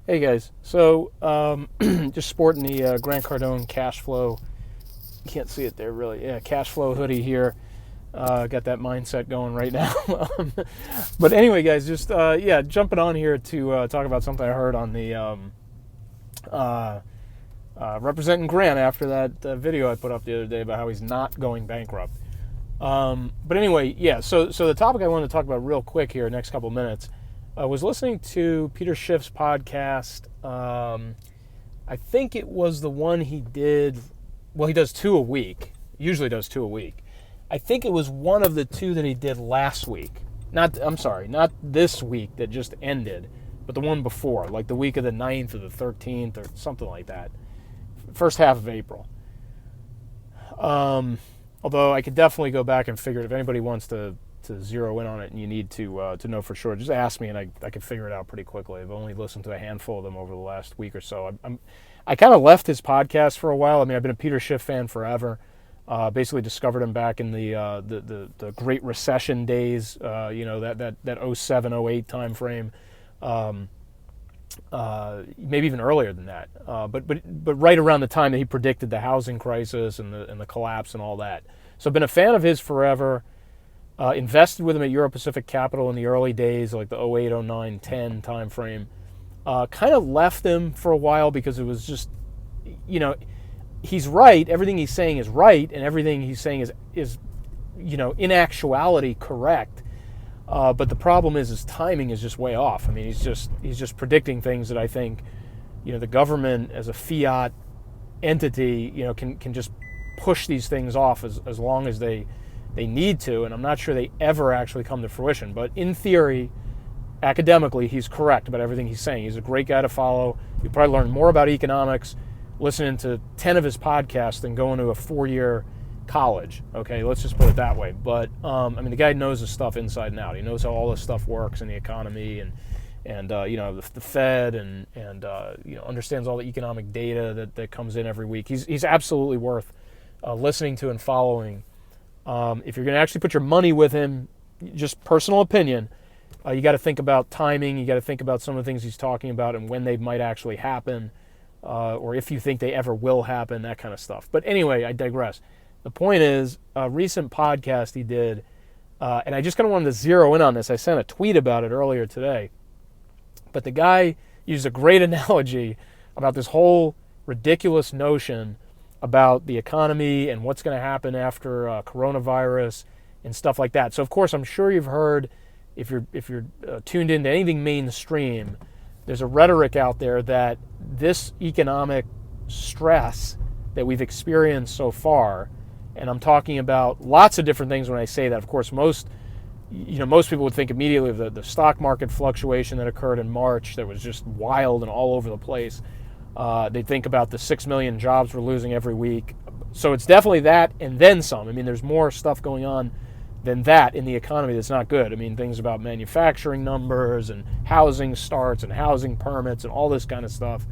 Hey guys, so just sporting the Grant Cardone cash flow. Can't see it there really. Yeah, cash flow hoodie here. Got that mindset going right now. But anyway, guys, just jumping on here to talk about something I heard on the representing Grant after that video I put up the other day about how he's not going bankrupt. But anyway, yeah. So the topic I wanted to talk about real quick here, next couple minutes. I was listening to Peter Schiff's podcast. I think it was the one he did. Well, he does two a week. Usually does two a week. I think it was one of the two that he did last week. Not this week that just ended, but the one before, like the week of the 9th or the 13th or something like that. First half of April. Although I could definitely go back and figure it. If anybody wants to zero in on it and you need to know for sure, just ask me and I can figure it out pretty quickly. I've only listened to a handful of them over the last week or so. I kind of left his podcast for a while. I mean, I've been a Peter Schiff fan forever. Basically discovered him back in the Great Recession days, that 07, 08 time frame. Maybe even earlier than that. But right around the time that he predicted the housing crisis and the collapse and all that. So I've been a fan of his forever. Invested with him at Euro Pacific Capital in the early days, like the 08, 09, 10 time frame. Kind of left him for a while because it was just, he's right. Everything he's saying is right, and everything he's saying is in actuality correct. But the problem is his timing is just way off. I mean, he's just predicting things that I think, the government as a fiat entity, can just push these things off as long as they need to, and I'm not sure they ever actually come to fruition. But in theory, academically, he's correct about everything he's saying. He's a great guy to follow. You'll probably learn more about economics listening to 10 of his podcasts than going to a 4-year college. Okay, let's just put it that way. But the guy knows his stuff inside and out. He knows how all this stuff works in the economy and the Fed and understands all the economic data that comes in every week. He's absolutely worth listening to and following. If you're going to actually put your money with him, just personal opinion, you got to think about timing. You got to think about some of the things he's talking about and when they might actually happen, or if you think they ever will happen, that kind of stuff. But anyway, I digress. The point is, a recent podcast he did, and I just kind of wanted to zero in on this. I sent a tweet about it earlier today. But the guy used a great analogy about this whole ridiculous notion about the economy and what's going to happen after coronavirus and stuff like that. So of course, I'm sure you've heard, if you're tuned into anything mainstream, there's a rhetoric out there that this economic stress that we've experienced so far, and I'm talking about lots of different things when I say that. Of course, most people would think immediately of the stock market fluctuation that occurred in March that was just wild and all over the place. They think about the 6 million jobs we're losing every week. So it's definitely that and then some. I mean, there's more stuff going on than that in the economy that's not good. I mean, things about manufacturing numbers and housing starts and housing permits and all this kind of stuff.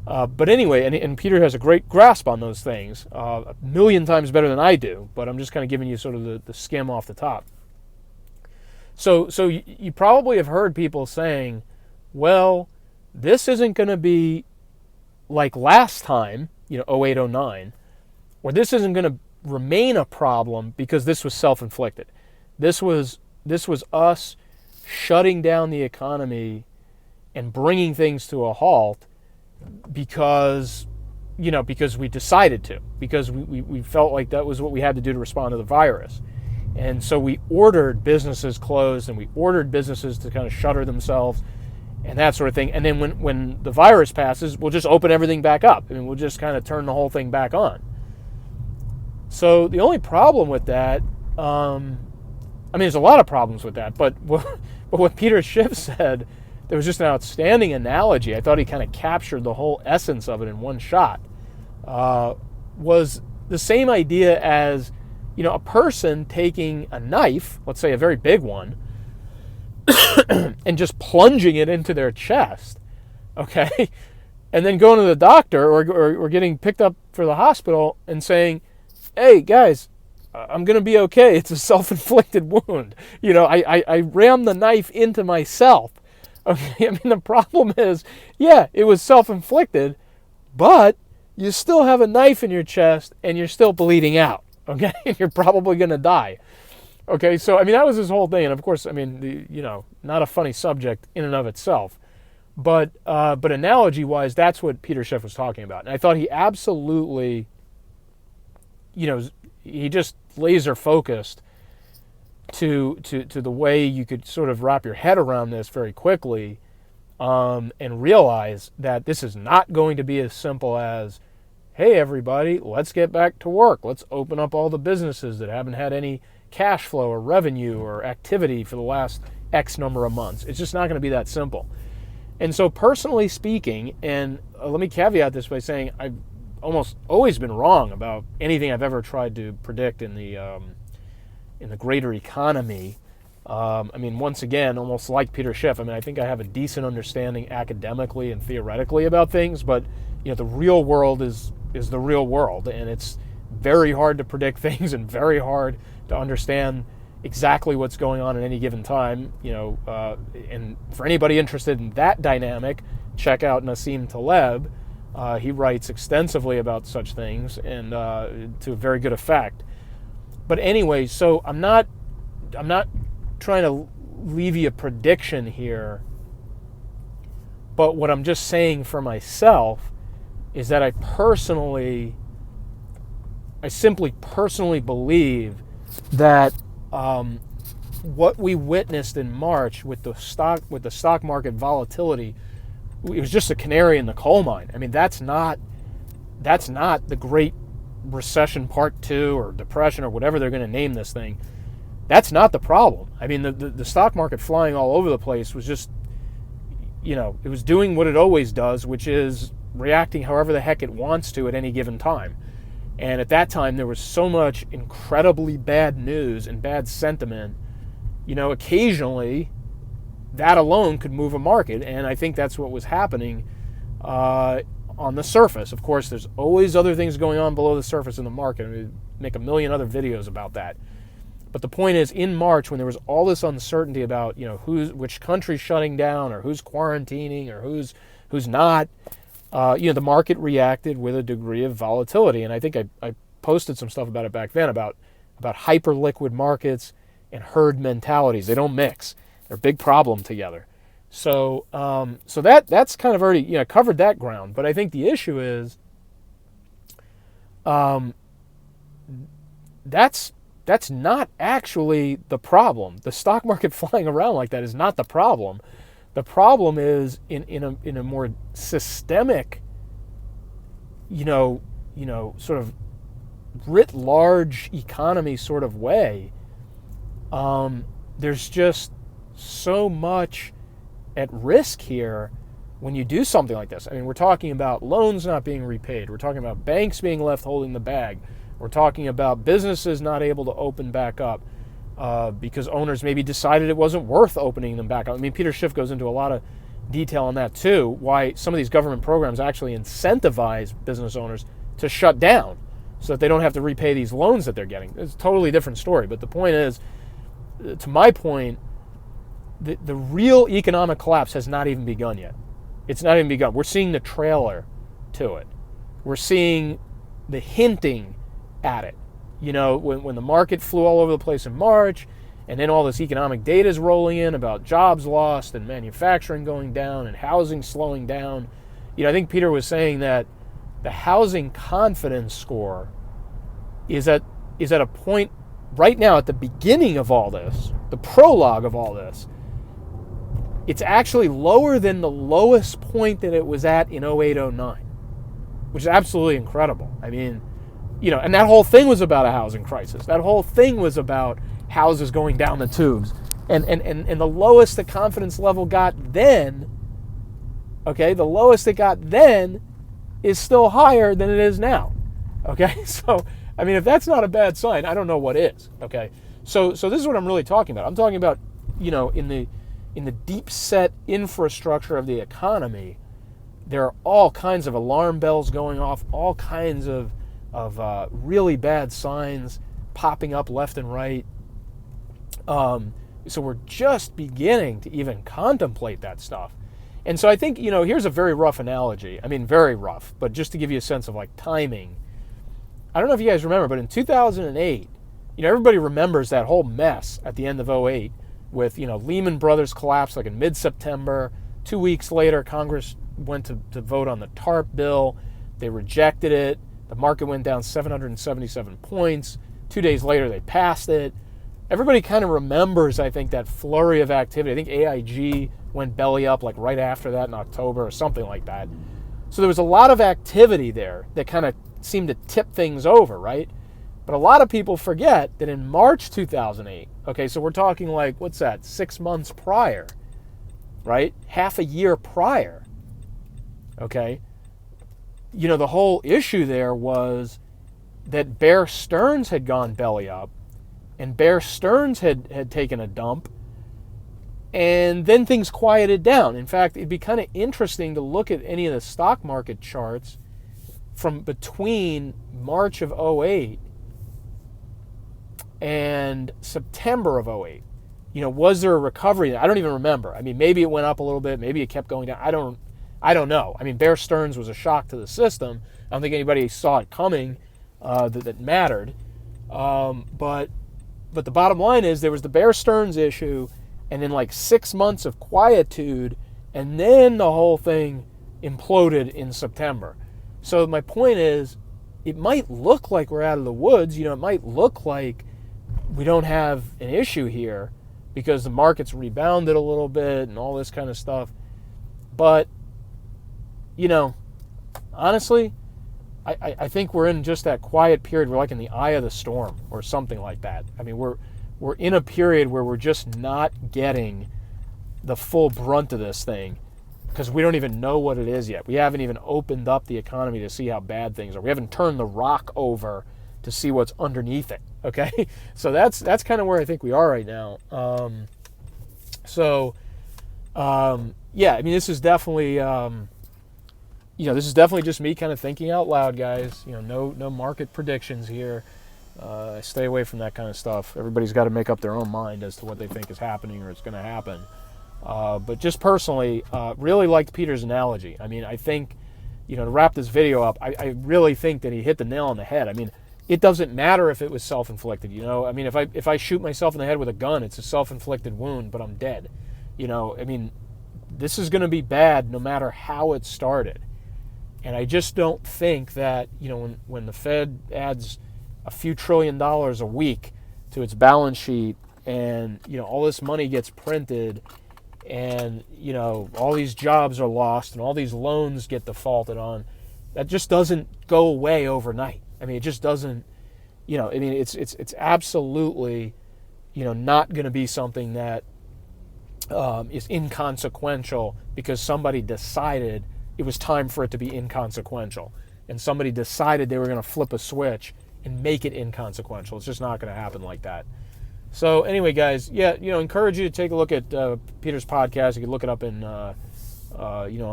But anyway, and Peter has a great grasp on those things, a million times better than I do, but I'm just kind of giving you sort of the skim off the top. So you probably have heard people saying, well, this isn't going to be like last time, 08, 09, or this isn't going to remain a problem because this was self-inflicted. This was us shutting down the economy and bringing things to a halt because we decided to, because we felt like that was what we had to do to respond to the virus. And so we ordered businesses closed and we ordered businesses to kind of shutter themselves and that sort of thing. And then when the virus passes, we'll just open everything back up. I mean, we'll just kind of turn the whole thing back on. So the only problem with that, there's a lot of problems with that, but what Peter Schiff said, there was just an outstanding analogy. I thought he kind of captured the whole essence of it in one shot. Was the same idea as, a person taking a knife, let's say a very big one, and just plunging it into their chest, okay? And then going to the doctor or getting picked up for the hospital and saying, hey, guys, I'm going to be okay. It's a self-inflicted wound. I rammed the knife into myself. Okay, I mean, the problem is, yeah, it was self-inflicted, but you still have a knife in your chest and you're still bleeding out, okay? And you're probably going to die. Okay, so, I mean, that was his whole thing. And, of course, I mean, not a funny subject in and of itself. But analogy-wise, that's what Peter Schiff was talking about. And I thought he absolutely, he just laser-focused to the way you could sort of wrap your head around this very quickly, and realize that this is not going to be as simple as, hey, everybody, let's get back to work. Let's open up all the businesses that haven't had any cash flow or revenue or activity for the last X number of months. It's just not going to be that simple. And so personally speaking, and let me caveat this by saying I've almost always been wrong about anything I've ever tried to predict in the greater economy. I mean, once again, almost like Peter Schiff, I mean, I think I have a decent understanding academically and theoretically about things, but the real world is the real world, and it's very hard to predict things and very hard to understand exactly what's going on at any given time. And for anybody interested in that dynamic, check out Nassim Taleb. He writes extensively about such things, and to a very good effect. But anyway, so I'm not trying to leave you a prediction here, but what I'm just saying for myself is that I simply personally believe that what we witnessed in March with the stock market volatility, it was just a canary in the coal mine. I mean, that's not the Great Recession Part 2 or Depression or whatever they're going to name this thing. That's not the problem. I mean, the stock market flying all over the place was just, it was doing what it always does, which is reacting however the heck it wants to at any given time. And at that time, there was so much incredibly bad news and bad sentiment, occasionally that alone could move a market. And I think that's what was happening on the surface. Of course, there's always other things going on below the surface in the market. I mean, make a million other videos about that. But the point is, in March, when there was all this uncertainty about, which country's shutting down or who's quarantining or who's not, the market reacted with a degree of volatility. And I think I posted some stuff about it back then, about hyper-liquid markets and herd mentalities. They don't mix. They're a big problem together. So that's kind of already covered that ground. But I think the issue is that's not actually the problem. The stock market flying around like that is not the problem. The problem is in a more systemic, sort of writ large economy sort of way. There's just so much at risk here when you do something like this. I mean, we're talking about loans not being repaid. We're talking about banks being left holding the bag. We're talking about businesses not able to open back up because owners maybe decided it wasn't worth opening them back up. I mean, Peter Schiff goes into a lot of detail on that too, why some of these government programs actually incentivize business owners to shut down so that they don't have to repay these loans that they're getting. It's a totally different story. But the point is, to my point, the real economic collapse has not even begun yet. It's not even begun. We're seeing the trailer to it. We're seeing the hinting at it. When the market flew all over the place in March, and then all this economic data is rolling in about jobs lost and manufacturing going down and housing slowing down. I think Peter was saying that the housing confidence score is at a point right now at the beginning of all this, the prologue of all this. It's actually lower than the lowest point that it was at in 08-09, which is absolutely incredible. I mean, and that whole thing was about a housing crisis. That whole thing was about houses going down the tubes. And the lowest the confidence level got then, okay, the lowest it got then is still higher than it is now. Okay, so, I mean, if that's not a bad sign, I don't know what is. Okay, so this is what I'm really talking about. I'm talking about, in the deep set infrastructure of the economy, there are all kinds of alarm bells going off, all kinds of really bad signs popping up left and right. So we're just beginning to even contemplate that stuff. And so I think, here's a very rough analogy. I mean, very rough, but just to give you a sense of like timing. I don't know if you guys remember, but in 2008, everybody remembers that whole mess at the end of '08 with, Lehman Brothers collapse like in mid-September. 2 weeks later, Congress went to vote on the TARP bill. They rejected it. The market went down 777 points. 2 days later, they passed it. Everybody kind of remembers, I think, that flurry of activity. I think AIG went belly up like right after that in October or something like that. So there was a lot of activity there that kind of seemed to tip things over, right? But a lot of people forget that in March 2008, okay, so we're talking like, what's that, 6 months prior, right? Half a year prior, okay? The whole issue there was that Bear Stearns had gone belly up, and Bear Stearns had taken a dump, and then things quieted down. In fact, it'd be kind of interesting to look at any of the stock market charts from between March of '08 and September of '08. Was there a recovery? I don't even remember. I mean, maybe it went up a little bit. Maybe it kept going down. I don't know. I mean, Bear Stearns was a shock to the system. I don't think anybody saw it coming that mattered. But the bottom line is there was the Bear Stearns issue, and then like 6 months of quietude, and then the whole thing imploded in September. So my point is, it might look like we're out of the woods. It might look like we don't have an issue here because the market's rebounded a little bit and all this kind of stuff. But, honestly, I think we're in just that quiet period. We're like in the eye of the storm or something like that. I mean, we're in a period where we're just not getting the full brunt of this thing because we don't even know what it is yet. We haven't even opened up the economy to see how bad things are. We haven't turned the rock over to see what's underneath it, okay? So that's kind of where I think we are right now. Yeah, I mean, this is definitely... this is definitely just me kind of thinking out loud, guys. No market predictions here. I stay away from that kind of stuff. Everybody's got to make up their own mind as to what they think is happening or it's going to happen. But just personally, really liked Peter's analogy. I mean, I think, to wrap this video up, I really think that he hit the nail on the head. I mean, it doesn't matter if it was self-inflicted, I mean, if I shoot myself in the head with a gun, it's a self-inflicted wound, but I'm dead. I mean, this is going to be bad no matter how it started. And I just don't think that, when the Fed adds a few $1 trillion a week to its balance sheet and, all this money gets printed and, all these jobs are lost and all these loans get defaulted on, that just doesn't go away overnight. I mean, it just doesn't, it's absolutely, not going to be something that is inconsequential because somebody decided it was time for it to be inconsequential. And somebody decided they were going to flip a switch and make it inconsequential. It's just not going to happen like that. So anyway, guys, yeah, encourage you to take a look at Peter's podcast. You can look it up in, on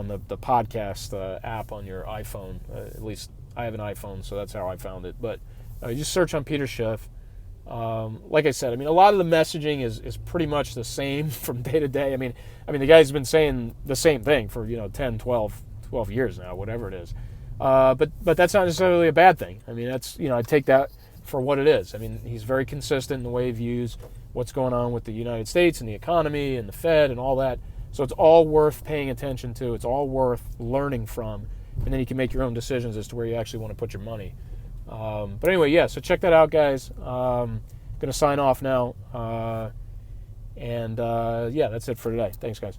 the podcast app on your iPhone. At least I have an iPhone, so that's how I found it. But you just search on Peter Schiff. Like I said, I mean, a lot of the messaging is pretty much the same from day to day. I mean, the guy's been saying the same thing for 10, 12 years now, whatever it is. But that's not necessarily a bad thing. I mean, that's I take that for what it is. I mean, he's very consistent in the way he views what's going on with the United States and the economy and the Fed and all that. So it's all worth paying attention to. It's all worth learning from, and then you can make your own decisions as to where you actually want to put your money. But anyway, yeah. So check that out, guys. Gonna sign off now. Yeah, that's it for today. Thanks, guys.